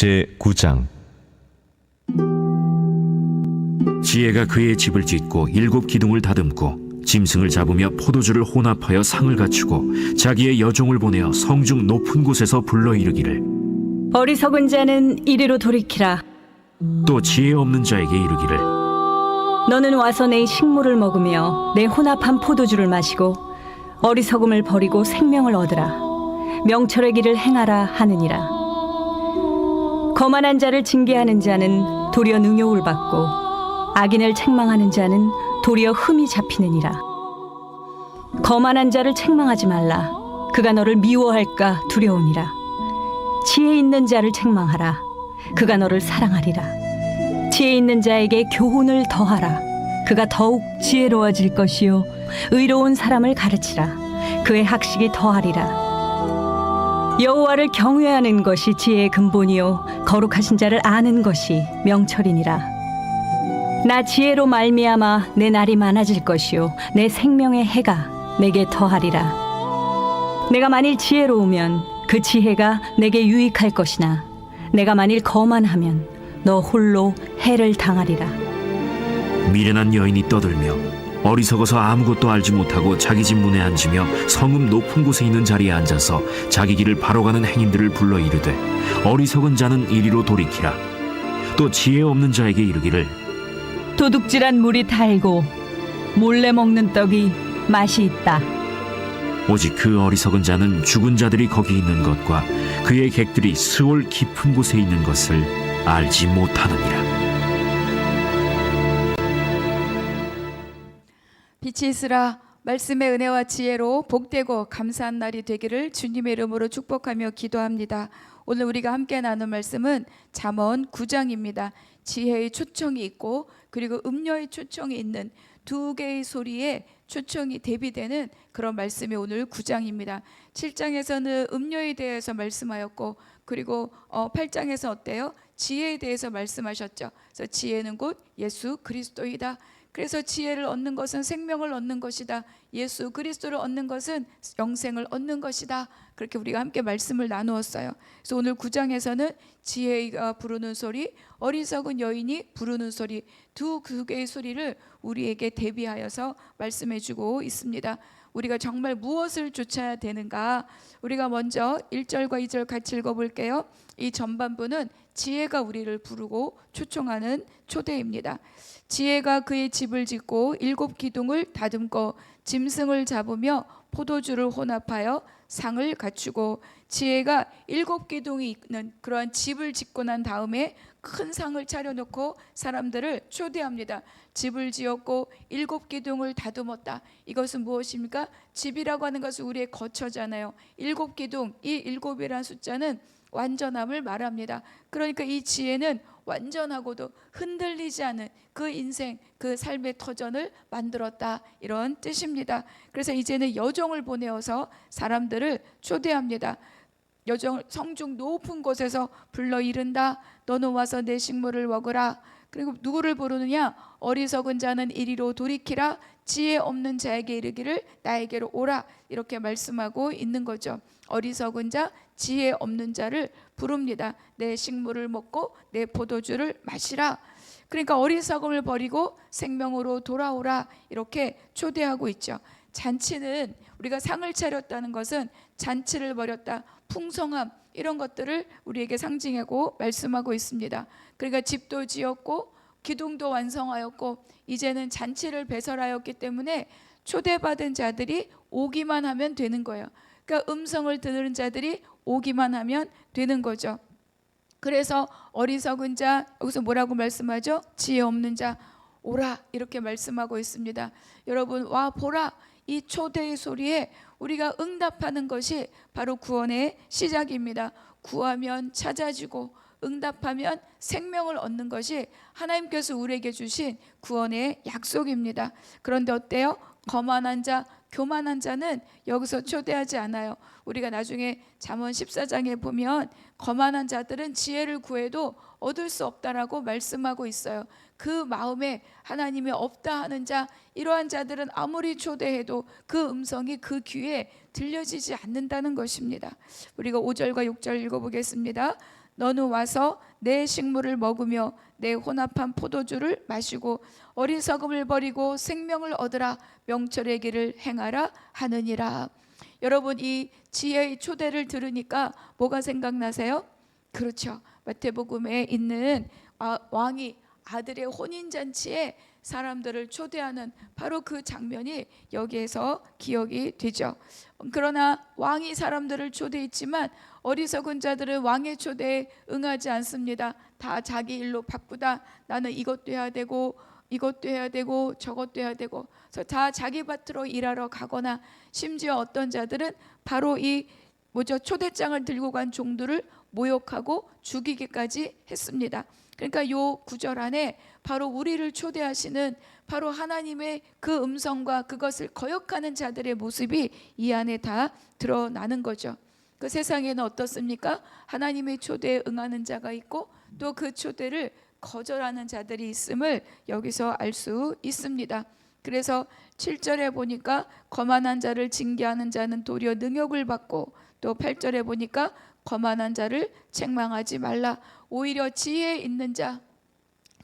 제9장. 지혜가 그의 집을 짓고 7 기둥을 다듬고 짐승을 잡으며 포도주를 혼합하여 상을 갖추고 자기의 여종을 보내어 성중 높은 곳에서 불러 이르기를, 어리석은 자는 이리로 돌이키라. 또 지혜 없는 자에게 이르기를, 너는 와서 내 식물을 먹으며 내 혼합한 포도주를 마시고 어리석음을 버리고 생명을 얻으라. 명철의 길을 행하라 하느니라. 거만한 자를 징계하는 자는 도리어 능욕을 받고 악인을 책망하는 자는 도리어 흠이 잡히느니라. 거만한 자를 책망하지 말라. 그가 너를 미워할까 두려우니라. 지혜 있는 자를 책망하라. 그가 너를 사랑하리라. 지혜 있는 자에게 교훈을 더하라. 그가 더욱 지혜로워질 것이요 의로운 사람을 가르치라. 그의 학식이 더하리라. 여호와를 경외하는 것이 지혜의 근본이요 거룩하신 자를 아는 것이 명철이니라. 나 지혜로 말미암아 내 날이 많아질 것이요 내 생명의 해가 내게 더하리라. 내가 만일 지혜로우면 그 지혜가 내게 유익할 것이나 내가 만일 거만하면 너 홀로 해를 당하리라. 미련한 여인이 떠들며 어리석어서 아무것도 알지 못하고 자기 집 문에 앉으며 성읍 높은 곳에 있는 자리에 앉아서 자기 길을 바로 가는 행인들을 불러 이르되, 어리석은 자는 이리로 돌이키라. 또 지혜 없는 자에게 이르기를, 도둑질한 물이 달고 몰래 먹는 떡이 맛이 있다. 오직 그 어리석은 자는 죽은 자들이 거기 있는 것과 그의 객들이 스올 깊은 곳에 있는 것을 알지 못하느니라. 빛이 있으라. 말씀의 은혜와 지혜로 복되고 감사한 날이 되기를 주님의 이름으로 축복하며 기도합니다. 오늘 우리가 함께 나눈 말씀은 잠언 9장입니다. 지혜의 초청이 있고 그리고 음료의 초청이 있는 두 개의 소리에 초청이 대비되는 그런 말씀이 오늘 9장입니다. 7장에서는 음료에 대해서 말씀하였고, 그리고 8장에서 어때요? 지혜에 대해서 말씀하셨죠. 그래서 지혜는 곧 예수 그리스도이다. 그래서 지혜를 얻는 것은 생명을 얻는 것이다. 예수 그리스도를 얻는 것은 영생을 얻는 것이다. 그렇게 우리가 함께 말씀을 나누었어요. 그래서 오늘 9장에서는 지혜가 부르는 소리, 어리석은 여인이 부르는 소리, 두 개의 소리를 우리에게 대비하여서 말씀해 주고 있습니다. 우리가 정말 무엇을 쫓아야 되는가? 우리가 먼저 1절과 2절 같이 읽어볼게요. 이 전반부는 지혜가 우리를 부르고 초청하는 초대입니다. 지혜가 그의 집을 짓고 7 기둥을 다듬고 짐승을 잡으며 포도주를 혼합하여 상을 갖추고, 지혜가 7 기둥이 있는 그러한 집을 짓고 난 다음에 큰 상을 차려놓고 사람들을 초대합니다. 집을 지었고 7 기둥을 다듬었다. 이것은 무엇입니까? 집이라고 하는 것은 우리의 거처잖아요. 7 기둥, 이 7이라는 숫자는 완전함을 말합니다. 그러니까 이 지혜는 완전하고도 흔들리지 않은 그 인생, 그 삶의 터전을 만들었다, 이런 뜻입니다. 그래서 이제는 여종을 보내어서 사람들을 초대합니다. 여종을 성중 높은 곳에서 불러 이른다. 너는 와서 내 식물을 먹으라. 그리고 누구를 부르느냐? 어리석은 자는 이리로 돌이키라. 지혜 없는 자에게 이르기를 나에게로 오라. 이렇게 말씀하고 있는 거죠. 어리석은 자, 지혜 없는 자를 부릅니다. 내 식물을 먹고 내 포도주를 마시라. 그러니까 어리석음을 버리고 생명으로 돌아오라, 이렇게 초대하고 있죠. 잔치는, 우리가 상을 차렸다는 것은 잔치를 벌였다, 풍성함, 이런 것들을 우리에게 상징하고 말씀하고 있습니다. 그러니까 집도 지었고 기둥도 완성하였고 이제는 잔치를 배설하였기 때문에 초대받은 자들이 오기만 하면 되는 거예요. 그러니까 음성을 듣는 자들이 오기만 하면 되는 거죠. 그래서 어리석은 자, 여기서 뭐라고 말씀하죠? 지혜 없는 자 오라, 이렇게 말씀하고 있습니다. 여러분, 와 보라, 이 초대의 소리에 우리가 응답하는 것이 바로 구원의 시작입니다. 구하면 찾아지고 응답하면 생명을 얻는 것이 하나님께서 우리에게 주신 구원의 약속입니다. 그런데 어때요? 거만한 자, 교만한 자는 여기서 초대하지 않아요. 우리가 나중에 잠언 14장에 보면 거만한 자들은 지혜를 구해도 얻을 수 없다라고 말씀하고 있어요. 그 마음에 하나님이 없다 하는 자, 이러한 자들은 아무리 초대해도 그 음성이 그 귀에 들려지지 않는다는 것입니다. 우리가 5절과 6절 읽어보겠습니다. 너는 와서 내 식물을 먹으며 내 혼합한 포도주를 마시고 어리석음을 버리고 생명을 얻으라. 명철의 길을 행하라 하느니라. 여러분, 이 지혜의 초대를 들으니까 뭐가 생각나세요? 그렇죠. 마태복음에 있는 왕이 아들의 혼인잔치에 사람들을 초대하는 바로 그 장면이 여기에서 기억이 되죠. 그러나 왕이 사람들을 초대했지만 어리석은 자들은 왕의 초대에 응하지 않습니다. 다 자기 일로 바쁘다. 나는 이것도 해야 되고 이것도 해야 되고 저것도 해야 되고, 그래서 다 자기 밭으로 일하러 가거나, 심지어 어떤 자들은 바로 이 초대장을 들고 간 종들을 모욕하고 죽이기까지 했습니다. 그러니까 요 구절 안에 바로 우리를 초대하시는 바로 하나님의 그 음성과 그것을 거역하는 자들의 모습이 이 안에 다 드러나는 거죠. 그 세상에는 어떻습니까? 하나님의 초대에 응하는 자가 있고 또 그 초대를 거절하는 자들이 있음을 여기서 알 수 있습니다. 그래서 7절에 보니까 거만한 자를 징계하는 자는 도리어 능욕을 받고, 또 8절에 보니까 거만한 자를 책망하지 말라. 오히려 지혜 있는 자,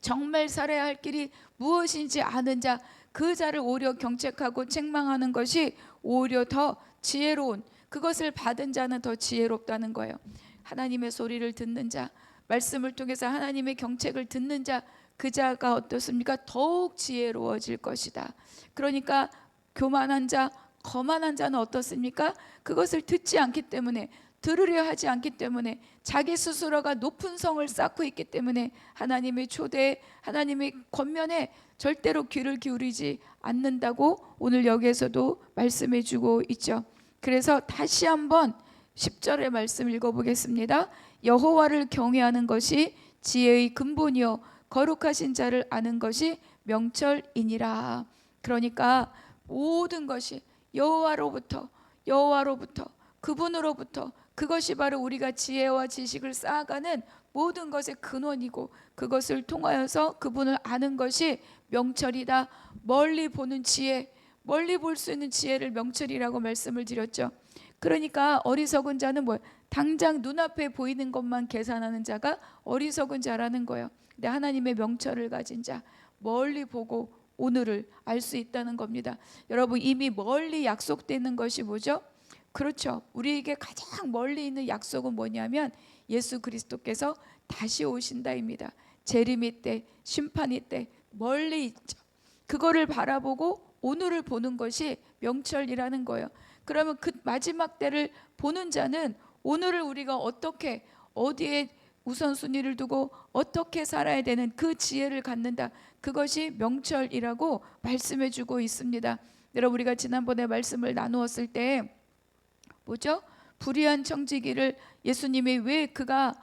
정말 살아야 할 길이 무엇인지 아는 자, 그 자를 오히려 경책하고 책망하는 것이 오히려 더 지혜로운, 그것을 받은 자는 더 지혜롭다는 거예요. 하나님의 소리를 듣는 자, 말씀을 통해서 하나님의 경책을 듣는 자, 그 자가 어떻습니까? 더욱 지혜로워질 것이다. 그러니까 교만한 자, 거만한 자는 어떻습니까? 그것을 듣지 않기 때문에, 들으려 하지 않기 때문에, 자기 스스로가 높은 성을 쌓고 있기 때문에 하나님의 초대에, 하나님의 권면에 절대로 귀를 기울이지 않는다고 오늘 여기에서도 말씀해 주고 있죠. 그래서 다시 한번 10절의 말씀 읽어보겠습니다. 여호와를 경외하는 것이 지혜의 근본이요 거룩하신 자를 아는 것이 명철이니라. 그러니까 모든 것이 여호와로부터 그분으로부터, 그것이 바로 우리가 지혜와 지식을 쌓아가는 모든 것의 근원이고, 그것을 통하여서 그분을 아는 것이 명철이다. 멀리 보는 지혜, 멀리 볼 수 있는 지혜를 명철이라고 말씀을 드렸죠. 그러니까 어리석은 자는 뭐예요? 당장 눈앞에 보이는 것만 계산하는 자가 어리석은 자라는 거예요. 근데 하나님의 명철을 가진 자, 멀리 보고 오늘을 알 수 있다는 겁니다. 여러분, 이미 멀리 약속되는 것이 뭐죠? 그렇죠. 우리에게 가장 멀리 있는 약속은 뭐냐면 예수 그리스도께서 다시 오신다입니다. 재림의 때, 심판의 때 멀리 있죠. 그거를 바라보고 오늘을 보는 것이 명철이라는 거예요. 그러면 그 마지막 때를 보는 자는 오늘을 우리가 어떻게, 어디에 우선순위를 두고 어떻게 살아야 되는 그 지혜를 갖는다. 그것이 명철이라고 말씀해 주고 있습니다. 여러분, 우리가 지난번에 말씀을 나누었을 때 뭐죠? 불의한 청지기를 예수님이 왜 그가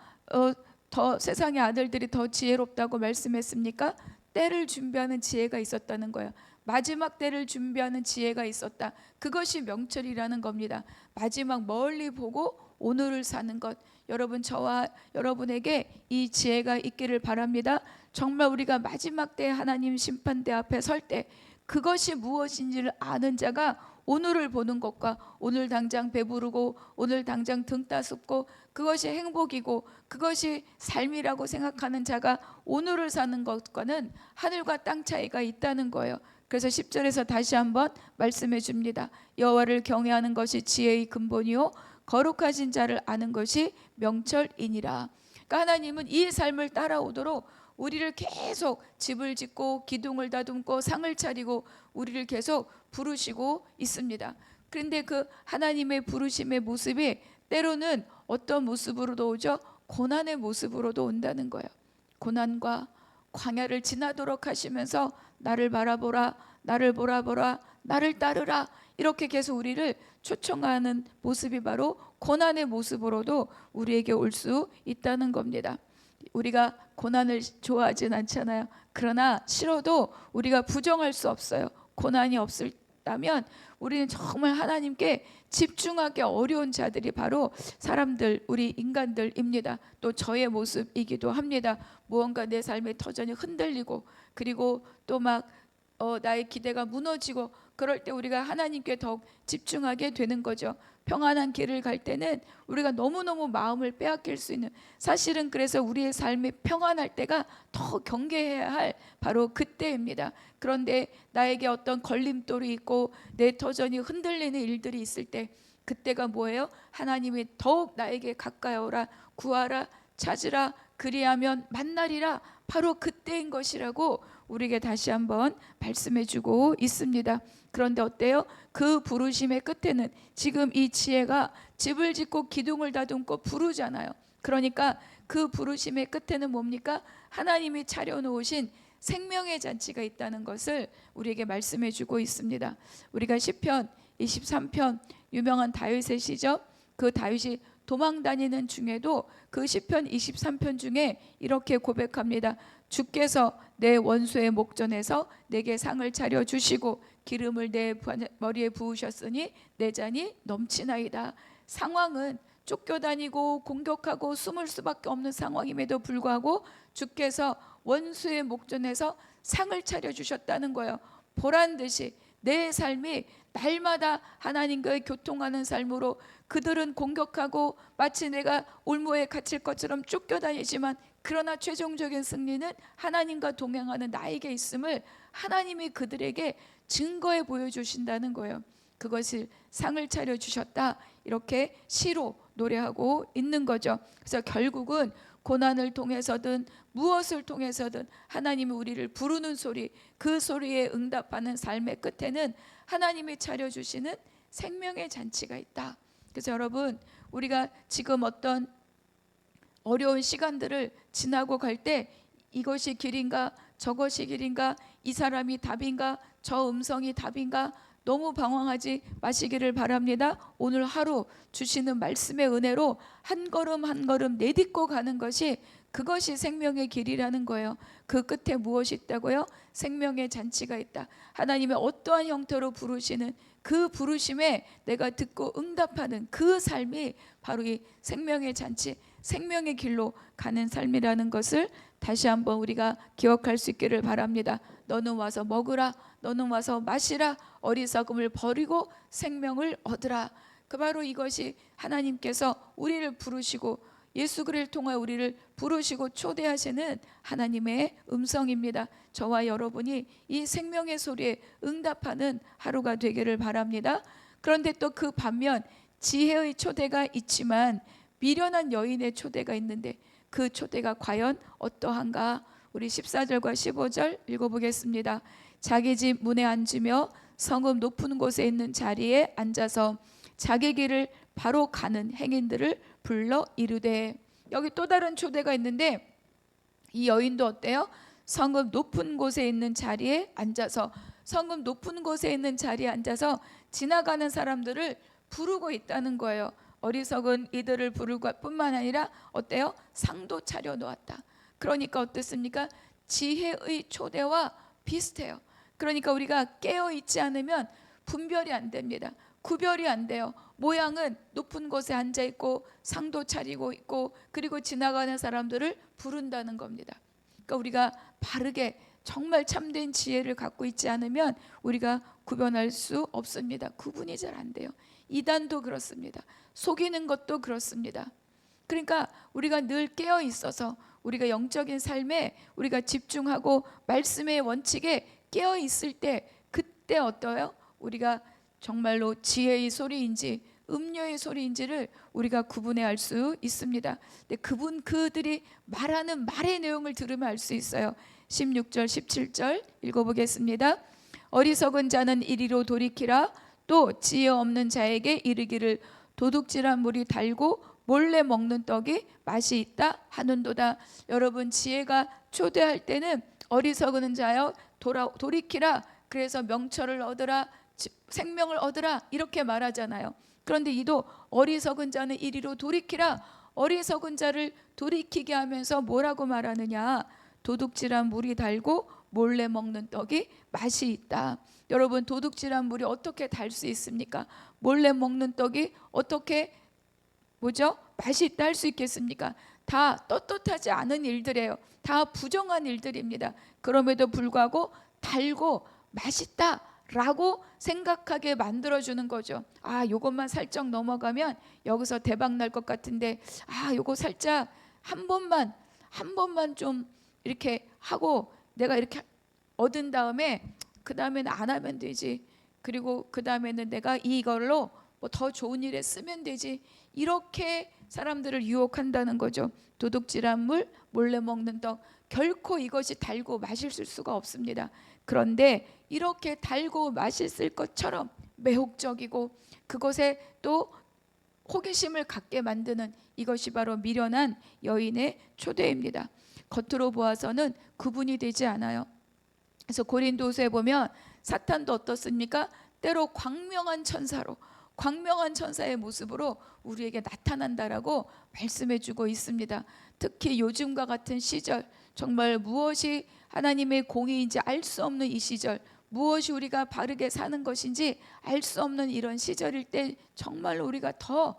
더 세상의 아들들이 더 지혜롭다고 말씀했습니까? 때를 준비하는 지혜가 있었다는 거예요. 마지막 때를 준비하는 지혜가 있었다. 그것이 명철이라는 겁니다. 마지막 멀리 보고 오늘을 사는 것. 여러분, 저와 여러분에게 이 지혜가 있기를 바랍니다. 정말 우리가 마지막 때 하나님 심판대 앞에 설 때 그것이 무엇인지를 아는 자가 오늘을 보는 것과, 오늘 당장 배부르고 오늘 당장 등 따숩고 그것이 행복이고 그것이 삶이라고 생각하는 자가 오늘을 사는 것과는 하늘과 땅 차이가 있다는 거예요. 그래서 10절에서 다시 한번 말씀해 줍니다. 여호와를 경외하는 것이 지혜의 근본이요 거룩하신 자를 아는 것이 명철이니라. 그러니까 하나님은 이 삶을 따라오도록 우리를 계속 집을 짓고 기둥을 다듬고 상을 차리고 우리를 계속 부르시고 있습니다. 그런데 그 하나님의 부르심의 모습이 때로는 어떤 모습으로도 오죠? 고난의 모습으로도 온다는 거예요. 고난과 광야를 지나도록 하시면서 나를 바라보라, 나를 보라보라, 나를 따르라, 이렇게 계속 우리를 초청하는 모습이 바로 고난의 모습으로도 우리에게 올 수 있다는 겁니다. 우리가 고난을 좋아하진 않잖아요. 그러나 싫어도 우리가 부정할 수 없어요. 고난이 없다면 우리는 정말 하나님께 집중하기 어려운 자들이 바로 사람들, 우리 인간들입니다. 또 저의 모습이기도 합니다. 무언가 내 삶의 터전이 흔들리고, 그리고 또 막 나의 기대가 무너지고 그럴 때 우리가 하나님께 더욱 집중하게 되는 거죠. 평안한 길을 갈 때는 우리가 너무너무 마음을 빼앗길 수 있는, 사실은 그래서 우리의 삶이 평안할 때가 더 경계해야 할 바로 그때입니다. 그런데 나에게 어떤 걸림돌이 있고 내 터전이 흔들리는 일들이 있을 때, 그때가 뭐예요? 하나님이 더욱 나에게 가까이 오라, 구하라, 찾으라, 그리하면 만나리라, 바로 그때인 것이라고 우리에게 다시 한번 말씀해 주고 있습니다. 그런데 어때요? 그 부르심의 끝에는 지금 이 지혜가 집을 짓고 기둥을 다듬고 부르잖아요. 그러니까 그 부르심의 끝에는 뭡니까? 하나님이 차려놓으신 생명의 잔치가 있다는 것을 우리에게 말씀해 주고 있습니다. 우리가 시편 23편, 유명한 다윗의 시죠. 그 다윗이 도망 다니는 중에도 그 시편 23편 중에 이렇게 고백합니다. 주께서 내 원수의 목전에서 내게 상을 차려 주시고 기름을 내 머리에 부으셨으니 내 잔이 넘치나이다. 상황은 쫓겨다니고 공격하고 숨을 수밖에 없는 상황임에도 불구하고 주께서 원수의 목전에서 상을 차려 주셨다는 거예요. 보란 듯이 내 삶이 날마다 하나님과의 교통하는 삶으로, 그들은 공격하고 마치 내가 올무에 갇힐 것처럼 쫓겨다니지만 그러나 최종적인 승리는 하나님과 동행하는 나에게 있음을 하나님이 그들에게 증거해 보여주신다는 거예요. 그것을 상을 차려 주셨다, 이렇게 시로 노래하고 있는 거죠. 그래서 결국은 고난을 통해서든 무엇을 통해서든 하나님이 우리를 부르는 소리, 그 소리에 응답하는 삶의 끝에는 하나님이 차려주시는 생명의 잔치가 있다. 그래서 여러분, 우리가 지금 어떤 어려운 시간들을 지나고 갈 때 이것이 길인가, 저것이 길인가, 이 사람이 답인가, 저 음성이 답인가, 너무 방황하지 마시기를 바랍니다. 오늘 하루 주시는 말씀의 은혜로 한 걸음 한 걸음 내딛고 가는 것이, 그것이 생명의 길이라는 거예요. 그 끝에 무엇이 있다고요? 생명의 잔치가 있다. 하나님의 어떠한 형태로 부르시는 그 부르심에 내가 듣고 응답하는 그 삶이 바로 이 생명의 잔치, 생명의 길로 가는 삶이라는 것을 다시 한번 우리가 기억할 수 있기를 바랍니다. 너는 와서 먹으라, 너는 와서 마시라, 어리석음을 버리고 생명을 얻으라. 그 바로 이것이 하나님께서 우리를 부르시고 예수 그리스도를 통하여 우리를 부르시고 초대하시는 하나님의 음성입니다. 저와 여러분이 이 생명의 소리에 응답하는 하루가 되기를 바랍니다. 그런데 또 그 반면 지혜의 초대가 있지만 미련한 여인의 초대가 있는데, 그 초대가 과연 어떠한가? 우리 14절과 15절 읽어보겠습니다. 자기 집 문에 앉으며 성읍 높은 곳에 있는 자리에 앉아서 자기 길을 바로 가는 행인들을 불러 이르되. 여기 또 다른 초대가 있는데, 이 여인도 어때요? 성읍 높은 곳에 있는 자리에 앉아서, 성읍 높은 곳에 있는 자리에 앉아서 지나가는 사람들을 부르고 있다는 거예요. 어리석은 이들을 부를 것뿐만 아니라 어때요? 상도 차려 놓았다. 그러니까 어떻습니까? 지혜의 초대와 비슷해요. 그러니까 우리가 깨어 있지 않으면 분별이 안 됩니다. 구별이 안 돼요. 모양은 높은 곳에 앉아 있고 상도 차리고 있고, 그리고 지나가는 사람들을 부른다는 겁니다. 그러니까 우리가 바르게 정말 참된 지혜를 갖고 있지 않으면 우리가 구별할 수 없습니다. 구분이 잘 안 돼요. 이단도 그렇습니다. 속이는 것도 그렇습니다. 그러니까 우리가 늘 깨어 있어서 우리가 영적인 삶에 우리가 집중하고 말씀의 원칙에 깨어 있을 때, 그때 어떠요? 우리가 정말로 지혜의 소리인지 음료의 소리인지를 우리가 구분해 알 수 있습니다. 근데 그들이 말하는 말의 내용을 들으면 알 수 있어요. 16절 17절 읽어보겠습니다. 어리석은 자는 이리로 돌이키라, 또 지혜 없는 자에게 이르기를 도둑질한 물이 달고 몰래 먹는 떡이 맛이 있다 하는도다. 여러분, 지혜가 초대할 때는 어리석은 자여 돌이키라, 그래서 명철을 얻으라, 생명을 얻으라, 이렇게 말하잖아요. 그런데 이도 어리석은 자는 이리로 돌이키라, 어리석은 자를 돌이키게 하면서 뭐라고 말하느냐? 도둑질한 물이 달고 몰래 먹는 떡이 맛이 있다. 여러분, 도둑질한 물이 어떻게 달 수 있습니까? 몰래 먹는 떡이 어떻게 맛이 있다 할 수 있겠습니까? 다 떳떳하지 않은 일들이에요. 다 부정한 일들입니다. 그럼에도 불구하고 달고 맛있다라고 생각하게 만들어주는 거죠. 아, 요것만 살짝 넘어가면 여기서 대박 날 것 같은데, 아, 요거 살짝 한 번만 좀 이렇게 하고 내가 이렇게 얻은 다음에 그 다음에는 안 하면 되지. 그리고 그 다음에는 내가 이걸로 뭐 더 좋은 일에 쓰면 되지. 이렇게 사람들을 유혹한다는 거죠. 도둑질한 물, 몰래 먹는 떡, 결코 이것이 달고 맛있을 수가 없습니다. 그런데 이렇게 달고 맛있을 것처럼 매혹적이고 그것에 또 호기심을 갖게 만드는 이것이 바로 미련한 여인의 초대입니다. 겉으로 보아서는 구분이 되지 않아요. 그래서 고린도서에 보면 사탄도 어떻습니까? 때로 광명한 천사의 모습으로 우리에게 나타난다라고 말씀해주고 있습니다. 특히 요즘과 같은 시절, 정말 무엇이 하나님의 공의인지 알 수 없는 이 시절, 무엇이 우리가 바르게 사는 것인지 알 수 없는 이런 시절일 때 정말로 우리가 더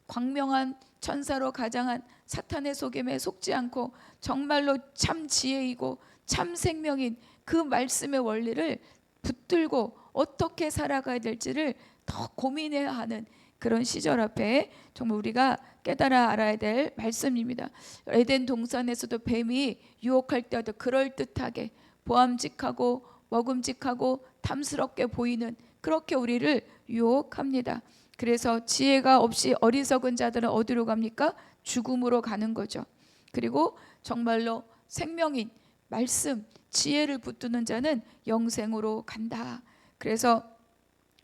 광명한 천사로 가장한 사탄의 속임에 속지 않고 정말로 참 지혜이고 참 생명인 그 말씀의 원리를 붙들고 어떻게 살아가야 될지를 더 고민해야 하는 그런 시절 앞에 정말 우리가 깨달아 알아야 될 말씀입니다. 에덴 동산에서도 뱀이 유혹할 때도 그럴듯하게 보암직하고 먹음직하고 탐스럽게 보이는 그렇게 우리를 유혹합니다. 그래서 지혜가 없이 어리석은 자들은 어디로 갑니까? 죽음으로 가는 거죠. 그리고 정말로 생명인 말씀, 지혜를 붙드는 자는 영생으로 간다. 그래서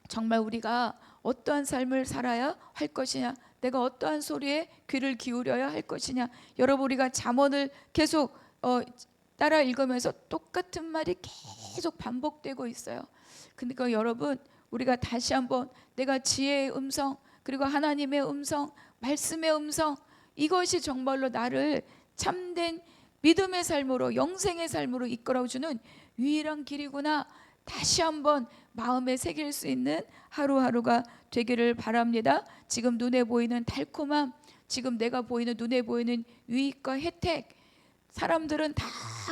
정말 우리가 어떠한 삶을 살아야 할 것이냐, 내가 어떠한 소리에 귀를 기울여야 할 것이냐. 여러분, 우리가 잠언을 계속 따라 읽으면서 똑같은 말이 계속 반복되고 있어요. 그러니까 여러분, 우리가 다시 한번 내가 지혜의 음성, 그리고 하나님의 음성, 말씀의 음성, 이것이 정말로 나를 참된 믿음의 삶으로, 영생의 삶으로 이끌어주는 유일한 길이구나, 다시 한번 마음에 새길 수 있는 하루하루가 되기를 바랍니다. 지금 눈에 보이는 달콤함, 지금 내가 보이는 눈에 보이는 유익과 혜택, 사람들은 다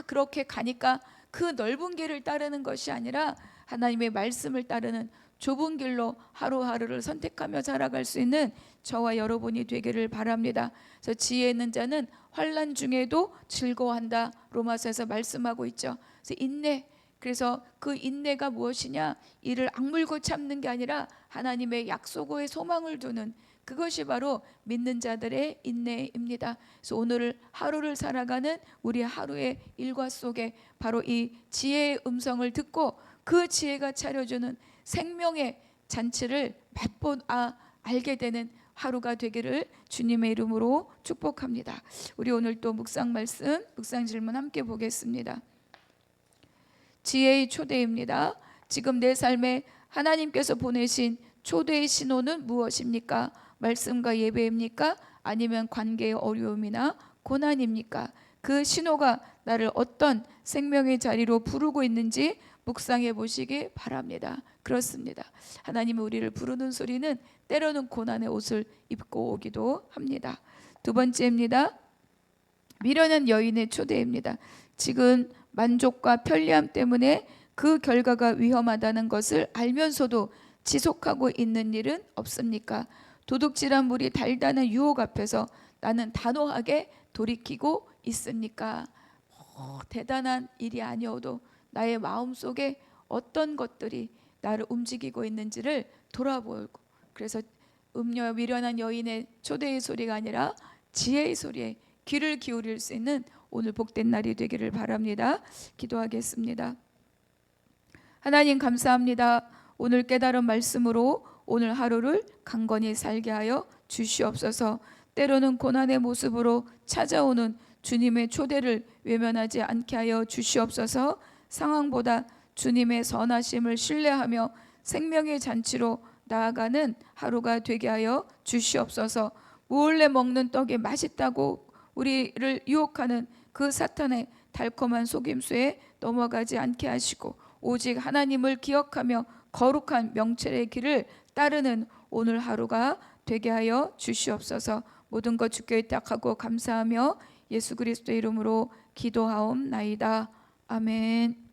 그렇게 가니까 그 넓은 길을 따르는 것이 아니라 하나님의 말씀을 따르는 좁은 길로 하루하루를 선택하며 살아갈 수 있는 저와 여러분이 되기를 바랍니다. 그래서 지혜 있는 자는 환난 중에도 즐거워한다, 로마서에서 말씀하고 있죠. 그래서 인내, 그래서 그 인내가 무엇이냐, 이를 악물고 참는 게 아니라 하나님의 약속의 소망을 두는 그것이 바로 믿는 자들의 인내입니다. 그래서 오늘 하루를 살아가는 우리 하루의 일과 속에 바로 이 지혜의 음성을 듣고 그 지혜가 차려주는 생명의 잔치를 알게 되는 하루가 되기를 주님의 이름으로 축복합니다. 우리 오늘 또 묵상 말씀, 묵상 질문 함께 보겠습니다. 지혜의 초대입니다. 지금 내 삶에 하나님께서 보내신 초대의 신호는 무엇입니까? 말씀과 예배입니까? 아니면 관계의 어려움이나 고난입니까? 그 신호가 나를 어떤 생명의 자리로 부르고 있는지 묵상해 보시기 바랍니다. 그렇습니다. 하나님은 우리를 부르는 소리는 때로는 고난의 옷을 입고 오기도 합니다. 두 번째입니다. 미련한 여인의 초대입니다. 지금 만족과 편리함 때문에 그 결과가 위험하다는 것을 알면서도 지속하고 있는 일은 없습니까? 도둑질한 물이 달다는 유혹 앞에서 나는 단호하게 돌이키고 있습니까? 대단한 일이 아니어도 나의 마음속에 어떤 것들이 나를 움직이고 있는지를 돌아보고, 그래서 미련한 여인의 초대의 소리가 아니라 지혜의 소리에 귀를 기울일 수 있는 오늘 복된 날이 되기를 바랍니다. 기도하겠습니다. 하나님 감사합니다. 오늘 깨달은 말씀으로 오늘 하루를 강건히 살게 하여 주시옵소서. 때로는 고난의 모습으로 찾아오는 주님의 초대를 외면하지 않게 하여 주시옵소서. 상황보다 주님의 선하심을 신뢰하며 생명의 잔치로 나아가는 하루가 되게 하여 주시옵소서. 몰래 먹는 떡이 맛있다고 우리를 유혹하는 그 사탄의 달콤한 속임수에 넘어가지 않게 하시고 오직 하나님을 기억하며 거룩한 명철의 길을 따르는 오늘 하루가 되게 하여 주시옵소서. 모든 것 주께 의탁하고 감사하며 예수 그리스도의 이름으로 기도하옵나이다. 아멘.